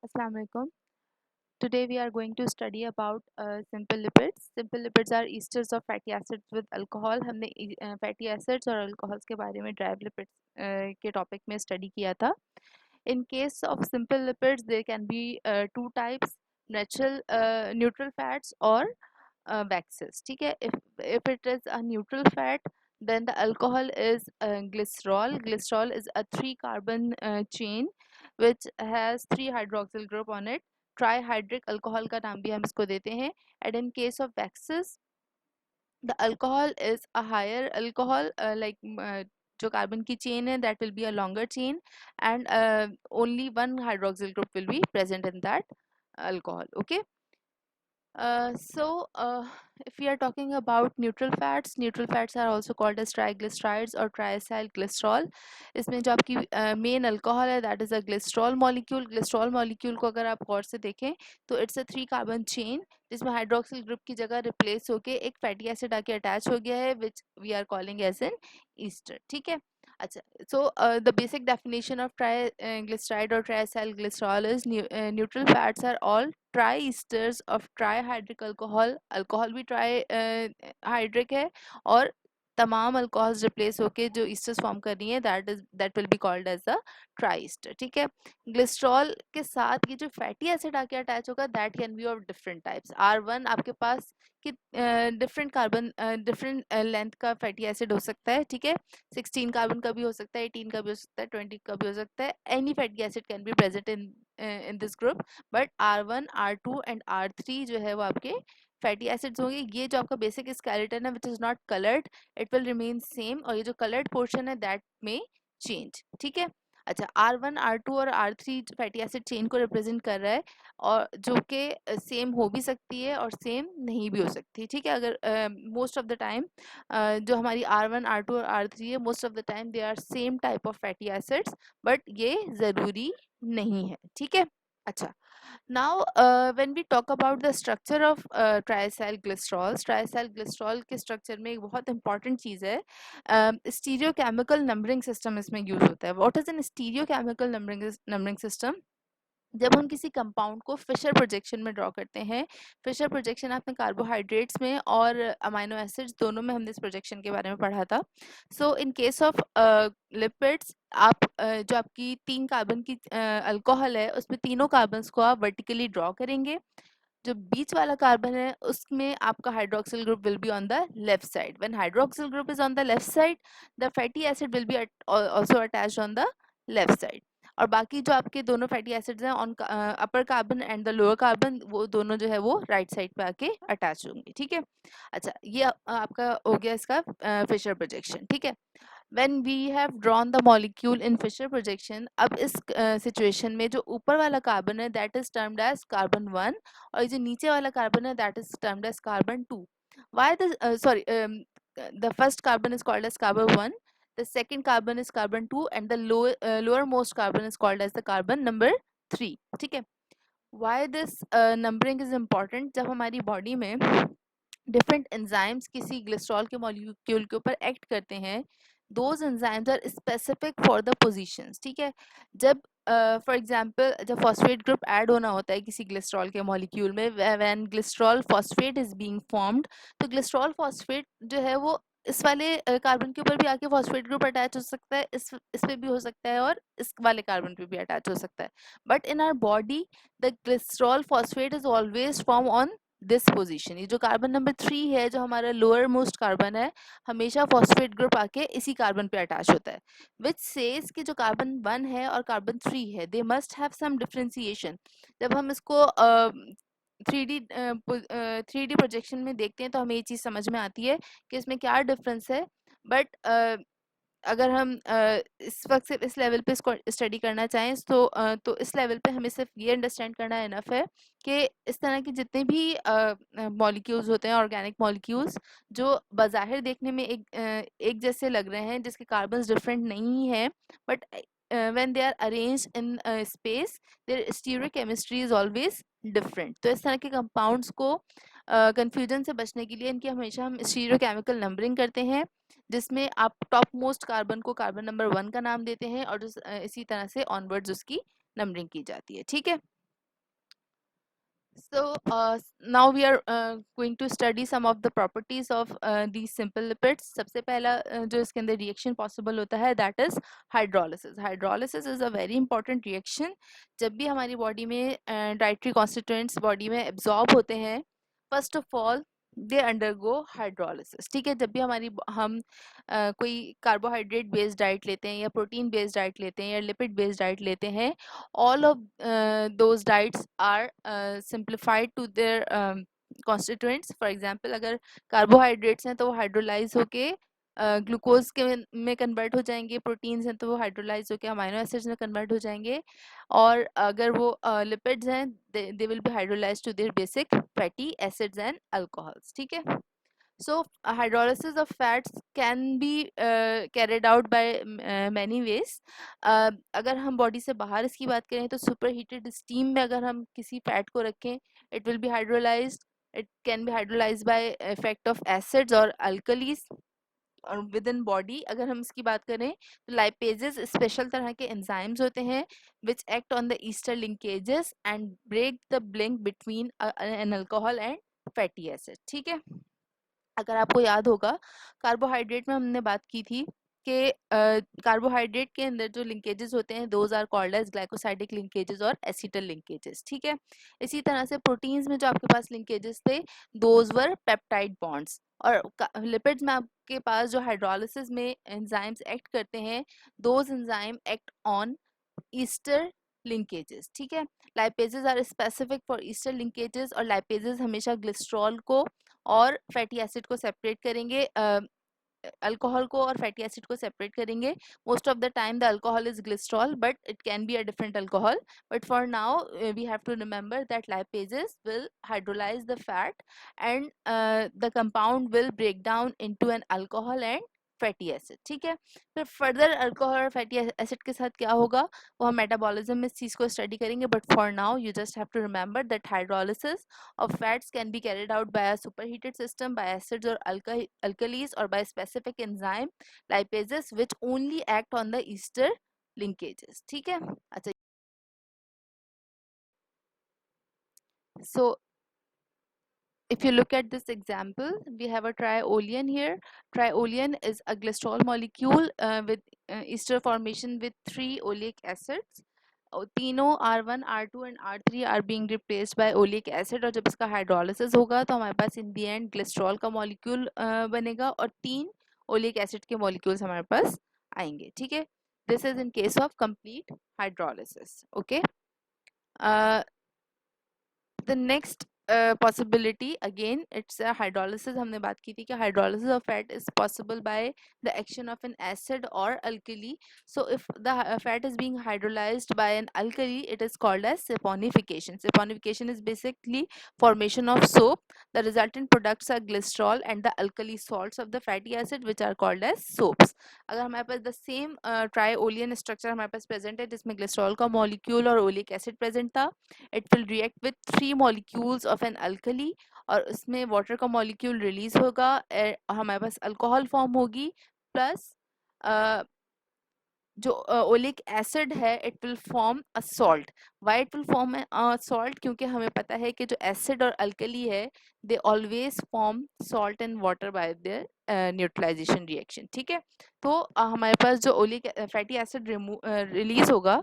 Assalamu alaikum. Today we are going to study about simple lipids. Simple lipids are esters of fatty acids with alcohol. हमने fatty acids और alcohols के बारे में dry lipids के topic में study किया था. In case of simple lipids, there can be two types: natural neutral fats or waxes. ठीक है. If it is a neutral fat, then the alcohol is glycerol. Glycerol is a 3 carbon chain which has 3 hydroxyl group on it. Trihydric alcohol का नाम भी हम इसको देते हैं. And in case of waxes the alcohol is a higher alcohol, like जो carbon की chain है that will be a longer chain and only 1 hydroxyl group will be present in that alcohol. Okay. If we are talking about neutral fats are also called as triglycerides or triacyl glycerol. इसमें जो आपकी main alcohol है that is a glycerol molecule. Glycerol molecule को अगर आप गौर से देखें तो इट्स अ 3 कार्बन चेन जिसमें हाइड्रोक्सिल ग्रुप की जगह रिप्लेस होके एक फैटी एसिड आके अटैच हो गया है which we are calling as an ester. ठीक है. अच्छा, so the basic definition of triglyceride or triacyl glycerol is neutral fats are all tri-esters of trihydric alcohol. Alcohol भी हाइड्रिक है और तमाम अल्कोहल्स रिप्लेस होके जो ईस्टर्स फॉर्म कर रही हैं that will be called as a triester. ठीक है. ग्लिसरॉल के साथ ये जो फैटी एसिड आके अटैच होगा that can be of different types. R1 आपके पास कि डिफरेंट लेंथ का फैटी एसिड हो सकता है. ठीक है. 16 कार्बन का भी हो सकता है, 18 का भी हो सकता है, 20 का भी हो सकता है. Any fatty acid can be present in this group. But R1, R2 and R3 जो है वो आपके फैटी एसिड्स होंगे. ये जो आपका बेसिक स्केलेटन है which is not coloured, it will remain same, और ये जो कलर्ड पोर्शन है दैट में चेंज. ठीक है. अच्छा, R1, R2 और R3 फैटी एसिड चेन को रिप्रेजेंट कर रहा है और जो कि सेम हो भी सकती है और सेम नहीं भी हो सकती. ठीक है. अगर मोस्ट ऑफ द टाइम जो हमारी R1, R2 और R3 है most of the time they are same type of fatty acids, but ये ज़रूरी नहीं है. ठीक है. अच्छा, now when we talk about the structure of triacyl glycerol के स्ट्रक्चर में एक बहुत इंपॉर्टेंट चीज़ है, स्टीरियोकेमिकल नंबरिंग सिस्टम इसमें यूज होता है. What is an stereochemical numbering system? जब हम किसी कंपाउंड को फिशर प्रोजेक्शन में ड्रॉ करते हैं, फिशर प्रोजेक्शन आपने कार्बोहाइड्रेट्स में और अमाइनो एसिड्स दोनों में हमने इस प्रोजेक्शन के बारे में पढ़ा था. सो इन केस ऑफ लिपिड्स आप जो आपकी 3 कार्बन की अल्कोहल है उसमें तीनों कार्बन्स को आप वर्टिकली ड्रॉ करेंगे. जो बीच वाला कार्बन है उसमें आपका hydroxyl group will be on the left side. When hydroxyl group is on the left side the fatty acid will be also attached on the left side. और बाकी जो आपके दोनों फैटी एसिड्स हैं on upper carbon and the lower carbon वो दोनों जो है वो राइट साइड पे आके अटैच होंगे. ठीक है. अच्छा, ये आपका हो गया इसका फिशर प्रोजेक्शन. ठीक है. when we have drawn the molecule in Fisher projection, अब इस सिचुएशन में जो ऊपर वाला कार्बन है that is termed as carbon 1 और ये जो नीचे वाला कार्बन है that is termed as carbon 2. why the first carbon is called as carbon 1, the second carbon is carbon 2 and the lowermost carbon is called as the carbon number 3. ठीक है. why this numbering is important? जब हमारी body में different enzymes किसी glycerol के molecule के ऊपर act करते हैं, those enzymes are specific for the positions. ठीक है. जब फॉर एग्जांपल जब फॉस्फेट ग्रुप ऐड होना होता है किसी ग्लिसरॉल के मॉलिक्यूल में, when glycerol phosphate is being formed, तो ग्लिसरॉल फॉस्फेट जो है वो इस वाले कार्बन के ऊपर भी आके फॉस्फेट ग्रुप अटैच हो सकता है, इस पे भी हो सकता है और इस वाले कार्बन पे भी अटैच हो सकता है. But in our body the glycerol phosphate is always form on this position. ये जो कार्बन नंबर 3 है जो हमारा लोअर मोस्ट कार्बन है, हमेशा फॉस्फेट ग्रुप आके इसी कार्बन पे अटैच होता है, विच सेज कि जो कार्बन 1 है और कार्बन 3 है they must have some differentiation. जब हम इसको 3D प्रोजेक्शन में देखते हैं तो हमें ये चीज़ समझ में आती है कि इसमें क्या डिफरेंस है. बट अगर हम इस वक्त सिर्फ इस लेवल पे इसको स्टडी करना चाहें तो इस लेवल पे हमें सिर्फ ये अंडरस्टैंड करना इनफ है कि इस तरह के जितने भी मॉलिक्यूल्स होते हैं, ऑर्गेनिक मॉलिक्यूल्स जो बाज़ाहिर देखने में एक जैसे लग रहे हैं, जिसके कार्बन्स डिफरेंट नहीं है, but when they are arranged in space their stereochemistry is always different. तो इस तरह के कंपाउंड्स को कंफ्यूजन से बचने के लिए इनकी हमेशा हम स्टीरियोकेमिकल नंबरिंग करते हैं, जिसमें आप टॉप मोस्ट कार्बन को कार्बन नंबर 1 का नाम देते हैं और इसी तरह से ऑनवर्ड्स उसकी नंबरिंग की जाती है. ठीक है. Now we are going to study some of the properties of these simple lipids. सबसे पहला जो इसके अंदर reaction possible होता है that is hydrolysis. Hydrolysis is a very important reaction. जब भी हमारी body में dietary constituents body में absorb होते हैं, first of all they undergo hydrolysis. ठीक है, जब भी हम कोई कार्बोहाइड्रेट बेस्ड डाइट लेते हैं या प्रोटीन बेस्ड डाइट लेते हैं या लिपिड बेस्ड डाइट लेते हैं, all of those diets are simplified to their constituents. For example, अगर कार्बोहाइड्रेट्स हैं तो वो हाइड्रोलाइज होके ग्लूकोज के में कन्वर्ट हो जाएंगे, प्रोटीन्स हैं तो वो हाइड्रोलाइज होके अमाइनो एसिड्स में कन्वर्ट हो जाएंगे, और अगर वो लिपिड्स हैं they will be hydrolyse to their basic fatty acids and alcohols. ठीक है. So hydrolysis of fats can be carried out by many ways. अगर हम बॉडी से बाहर इसकी बात करें तो सुपर हीटेड स्टीम में अगर हम किसी फैट को रखें, it will be hydrolysed. It can B hydrolysed bye effect of acids और अल्कलीज. और विद इन बॉडी अगर हम इसकी बात करें तो लाइपेजेस स्पेशल तरह के एंजाइम्स होते हैं which act on the ester linkages and break the link between an alcohol and fatty acid. ठीक है. अगर आपको याद होगा कार्बोहाइड्रेट में हमने बात की थी कि कार्बोहाइड्रेट के अंदर जो लिंकेजेस होते हैं those are called as glycosidic linkages और एसिटल लिंकेजेस. ठीक है. इसी तरह से प्रोटीन्स में जो आपके पास लिंकेजेस थे दोज वर पेप्टाइड बॉन्ड्स. और लिपिड्स में आपके पास जो हाइड्रोलिसिस में एंजाइम्स एक्ट करते हैं those enzyme act on ester linkages. ठीक है. Lipases are specific for ester linkages, और लाइपेजेस हमेशा ग्लिस्ट्रॉल को और फैटी एसिड को सेपरेट करेंगे, अल्कोहल को और फैटी एसिड को सेपरेट करेंगे. Most of the time the alcohol is glycerol but it can be a different alcohol. But for now we have to remember that lipases will hydrolyze the fat and the compound will break down into an alcohol and fatty acid. ठीक है. फिर further alcohol और fatty acid के साथ क्या होगा वो हम मेटाबॉलिज्म में इस चीज को स्टडी करेंगे. But for now you just have to remember that hydrolysis of fats can be carried out by a superheated system by acids or alkalis or by specific enzyme lipases which only act on the ester linkages. ठीक है. अच्छा. So if you look at this example, we have a triolein here. Triolein is a glycerol molecule with ester formation with 3 oleic acids. तीनों R1, R2 and R3 are being replaced by oleic acid. और जब इसका hydrolysis होगा तो हमारे पास इन दी and ग्लिस्ट्रॉल का molecule बनेगा और 3 ओलिक एसिड के मॉलिक्यूल्स हमारे पास आएंगे. ठीक है. This is in case of complete hydrolysis. Okay. The next possibility again it's a hydrolysis. हमने बात की थी कि hydrolysis of fat is possible by the action of an acid or alkali. So if the fat is being hydrolyzed by an alkali it is called as saponification. Saponification is basically formation of soap. The resultant products are glycerol and the alkali salts of the fatty acid which are called as soaps. अगर हमारे पास the same triolein structure हमारे पास present है जिसमें glycerol का molecule और oleic acid present था, it will react with 3 molecules of an alkali और उसमें वाटर का मॉलिक्यूल रिलीज होगा. हमारे पास अल्कोहल फॉर्म होगी प्लस जो ओलिक एसिड है it will form a salt. Why it will form a salt? क्योंकि हमें पता है कि जो एसिड और अल्कली है they always form salt and water by their neutralisation reaction. ठीक है. तो हमारे पास जो ओलिक फैटी एसिड रिलीज होगा,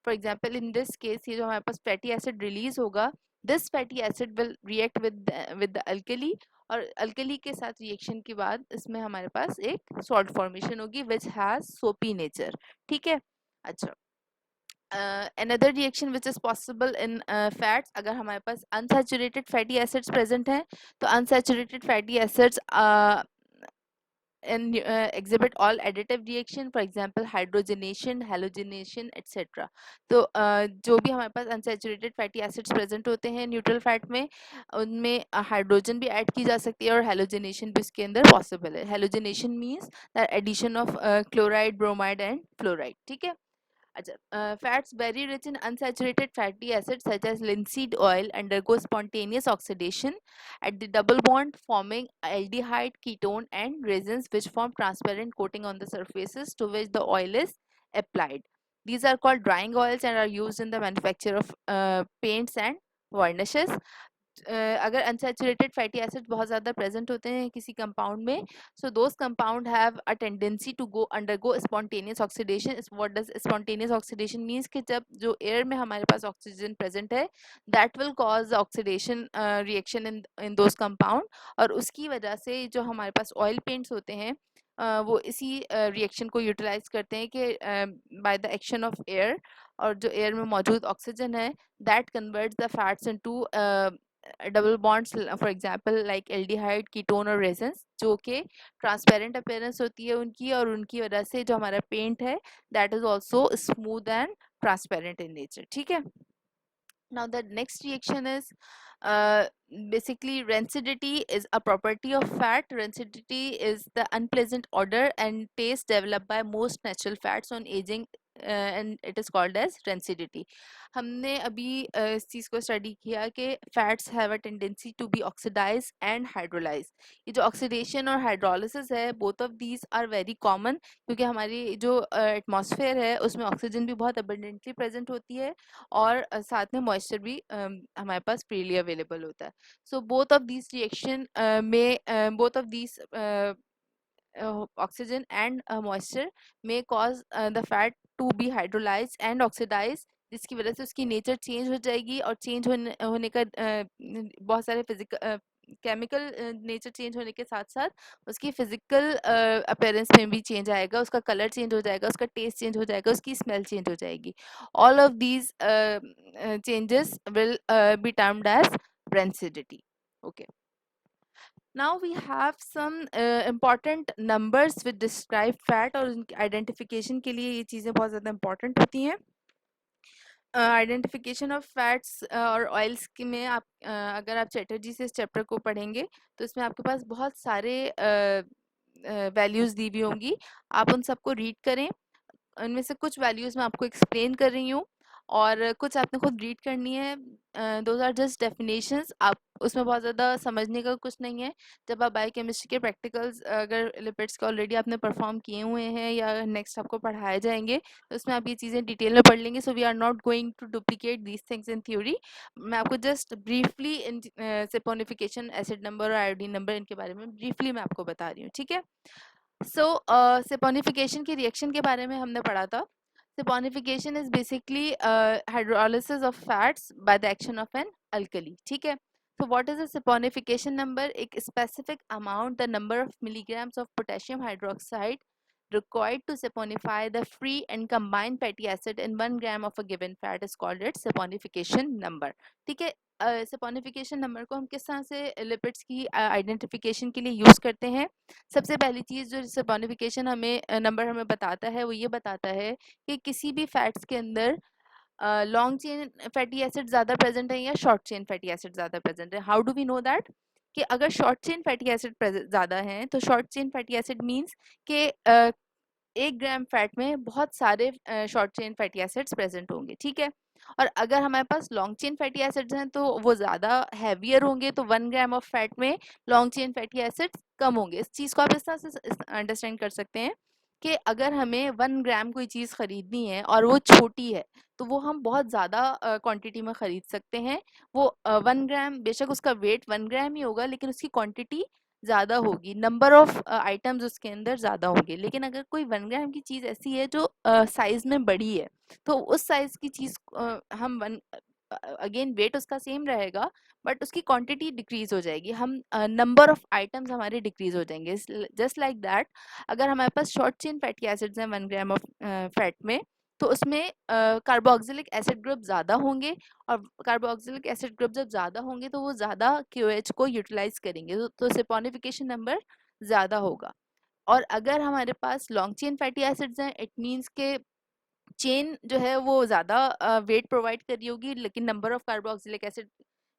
for example in this case ये जो हमारे पास फैटी एसिड रिलीज होगा, this fatty acid will react with the alkali और अल्कली के साथ रिएक्शन के बाद इसमें हमारे पास एक सॉल्ट फॉर्मेशन होगी विच हैज सोपी नेचर. ठीक है. अच्छा. another reaction which is possible in fats, अगर हमारे पास unsaturated fatty acids present हैं तो unsaturated fatty acids and exhibit all additive reaction, for example hydrogenation, halogenation etc. तो जो भी हमारे पास unsaturated fatty acids present होते हैं न्यूट्रल फैट में उनमें हाइड्रोजन भी ऐड की जा सकती है और हेलोजिनेशन भी इसके अंदर पॉसिबल है. Halogenation means the addition of chloride, bromide and fluoride. ठीक है. Fats very rich in unsaturated fatty acids such as linseed oil undergo spontaneous oxidation at the double bond forming aldehyde, ketone and resins which form transparent coating on the surfaces to which the oil is applied. These are called drying oils and are used in the manufacture of paints and varnishes. अगर unsaturated fatty acid बहुत ज़्यादा present होते हैं किसी compound में, so those compound have a tendency to go undergo spontaneous oxidation. What does spontaneous oxidation means कि जब जो एयर में हमारे पास ऑक्सीजन प्रेजेंट है, that will cause oxidation reaction in in those compound, और उसकी वजह से जो हमारे पास ऑयल पेंट्स होते हैं वो इसी रिएक्शन को यूटिलाइज करते हैं कि bye the action of air, और जो एयर में मौजूद ऑक्सीजन है that converts the fats into double bonds, for example like aldehyde, ketone और रेजन्स, जो कि ट्रांसपेरेंट अपीयरेंस होती है उनकी, और उनकी वजह से जो हमारा पेंट है that is also smooth and transparent in nature. ठीक है। Now the next reaction is uh, basically rancidity is a property of fat. Rancidity is the unpleasant odor and taste developed by most natural fats on aging, and it is called as rancidity. हमने अभी इस चीज़ को study किया कि fats have a tendency to be oxidise and hydrolyse. ये जो oxidation और hydrolysis है, both of these are very common, क्योंकि हमारी जो एटमॉस्फेयर है उसमें ऑक्सीजन भी बहुत अबंडेंटली प्रेजेंट होती है, और साथ में मॉइस्चर भी हमारे पास फ्रीली अवेलेबल होता है। So both of this reaction में both of this oxygen and moisture may cause the fat to be hydrolyzed and oxidized, जिसकी वजह से उसकी नेचर चेंज हो जाएगी, और चेंज होने का बहुत सारे फिजिकल केमिकल नेचर चेंज होने के साथ साथ उसकी फिजिकल अपीयरेंस में भी चेंज आएगा, उसका कलर चेंज हो जाएगा, उसका टेस्ट चेंज हो जाएगा, उसकी स्मेल चेंज हो जाएगी। All of these changes will be termed as rancidity. Okay. Now we have some important numbers with describe fat, और उनकी आइडेंटिफिकेशन के लिए ये चीज़ें बहुत ज़्यादा इंपॉर्टेंट होती हैं। आइडेंटिफिकेशन ऑफ फैट्स और ऑयल्स की में आप अगर आप चैटर्जी से इस चैप्टर को पढ़ेंगे तो इसमें आपके पास बहुत सारे वैल्यूज़ दी हुई होंगी, आप उन सबको रीड करें। उनमें से कुछ वैल्यूज़ मैं आपको एक्सप्लेन कर रही हूँ और कुछ आपने खुद रीड करनी है। दोज आर जस्ट डेफिनेशंस, आप उसमें बहुत ज़्यादा समझने का कुछ नहीं है। जब आप बायोकेमिस्ट्री के प्रैक्टिकल्स अगर लिपिड्स के ऑलरेडी आपने परफॉर्म किए हुए हैं या नेक्स्ट आपको पढ़ाए जाएंगे तो उसमें आप ये चीज़ें डिटेल में पढ़ लेंगे। So we are not going to duplicate these things in theory. मैं आपको just briefly in saponification, acid number और आयोडीन नंबर, इनके बारे में ब्रीफली मैं आपको बता रही हूँ। ठीक है। सो सेपोनिफिकेशन के रिएक्शन के बारे में हमने पढ़ा था। Saponification is basically hydrolysis of fats by the action of an alkali. ठीक है। So what is a saponification number? एक specific amount, the number of milligrams of potassium hydroxide required to saponify the free and combined fatty acid in 1 gram of a given fat is called its saponification number. ठीक है। Saponification number को हम किस तरह से lipids की identification के लिए यूज़ करते हैं? सबसे पहली चीज़ जो सपोनिफिकेशन हमें नंबर हमें बताता है वो ये बताता है कि किसी भी फैट्स के अंदर लॉन्ग चेन फैटी एसिड ज़्यादा प्रेजेंट है या शॉर्ट चेन फैटी एसिड ज़्यादा प्रेजेंट है। How do we know that? कि अगर शॉर्ट चेन फैटी एसिड ज़्यादा हैं तो short chain fatty acid means कि 1 ग्राम फैट में बहुत सारे short chain fatty acids present होंगे। ठीक है। और अगर हमारे पास लॉन्ग चेन फैटी एसिड्स हैं तो वो ज़्यादा हैवियर होंगे, तो 1 ग्राम ऑफ फैट में लॉन्ग चेन फैटी एसिड्स कम होंगे। इस चीज़ को आप इस तरह से अंडरस्टैंड कर सकते हैं कि अगर हमें 1 ग्राम कोई चीज़ खरीदनी है और वो छोटी है तो वो हम बहुत ज़्यादा क्वांटिटी में ख़रीद सकते हैं। वो 1 ग्राम, बेशक उसका वेट 1 ग्राम ही होगा लेकिन उसकी क्वांटिटी ज़्यादा होगी, नंबर ऑफ आइटम्स उसके अंदर ज़्यादा होंगे। लेकिन अगर कोई 1 ग्राम की चीज़ ऐसी है जो साइज़ में बड़ी है तो उस साइज़ की चीज़ हम अगेन वेट उसका सेम रहेगा बट उसकी क्वांटिटी डिक्रीज हो जाएगी, हम नंबर ऑफ आइटम्स हमारे डिक्रीज हो जाएंगे। जस्ट लाइक दैट, अगर हमारे पास शॉर्ट चेन फैटी एसिड्स हैं 1 ग्राम ऑफ फैट में तो उसमें कार्बोक्सिलिक एसिड ग्रुप ज़्यादा होंगे, और कार्बोक्सिलिक एसिड ग्रुप जब ज़्यादा होंगे तो वो ज़्यादा क्यूएच को यूटिलाइज करेंगे, तो सेपोनिफिकेशन नंबर ज़्यादा होगा। और अगर हमारे पास लॉन्ग चेन फैटी एसिड्स हैं, इट मीन्स के चेन जो है वो ज़्यादा वेट प्रोवाइड कर रही होगी लेकिन number of carboxylic acid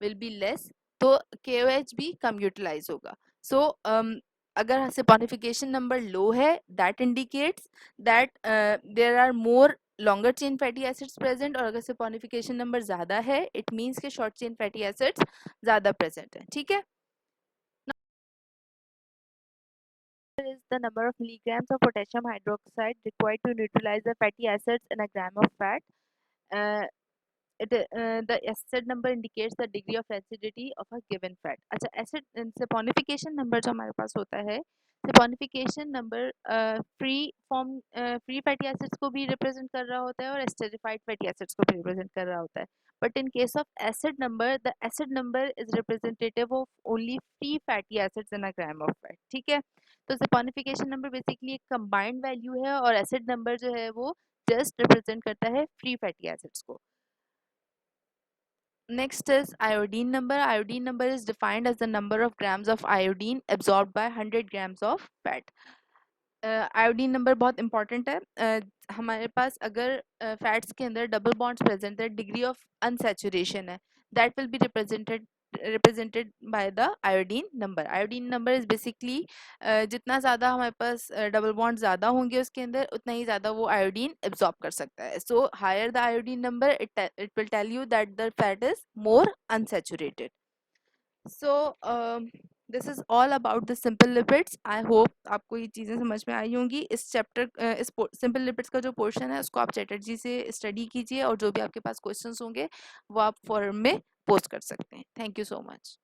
will be less, तो KOH भी कम यूटिलाइज होगा। सो अगर सेपोनिफिकेशन नंबर लो है that indicates that there are more longer chain fatty acids present, और अगर सेपोनिफिकेशन नंबर ज़्यादा है इट मीन्स के शॉर्ट चेन फैटी एसिड्स ज़्यादा प्रेजेंट है। ठीक है। Is the number of milligrams of potassium hydroxide required to neutralize the fatty acids in a gram of fat. Uh, the acid number indicates the degree of acidity of a given fat. अच्छा, acid saponification number जो हमारे पास होता है, saponification number free fatty acids को भी represent कर रहा होता है और esterified fatty acids को भी represent कर रहा होता है. But in case of acid number, the acid number is representative of only free fatty acids in a gram of fat. ठीक है, तो saponification number basically एक combined value है और acid number जो है वो just represent करता है free fatty acids को. Next is iodine number. Iodine number is defined as the number of grams of iodine absorbed by 100 grams of fat. Iodine number बहुत important है. हमारे पास अगर फैट्स के अंदर डबल बॉन्ड्स प्रेजेंट है, डिग्री ऑफ अनसैचुरेशन है, that will be represented by the iodine number. Iodine number is basically जितना ज़्यादा हमारे पास डबल बॉन्ड ज़्यादा होंगे उसके अंदर, उतना ही ज़्यादा वो आयोडीन एब्जॉर्ब कर सकता है. So higher the iodine number, it will tell you that the fat is more unsaturated. So this is all about the simple lipids. I hope आपको ये चीज़ें समझ में आई होंगी. इस चैप्टर इस सिंपल लिपिड्स का जो पोर्शन है उसको आप चैटर्जी से स्टडी कीजिए और जो भी आपके पास क्वेश्चंस होंगे वो आप फोरम में पोस्ट कर सकते हैं. Thank you so much.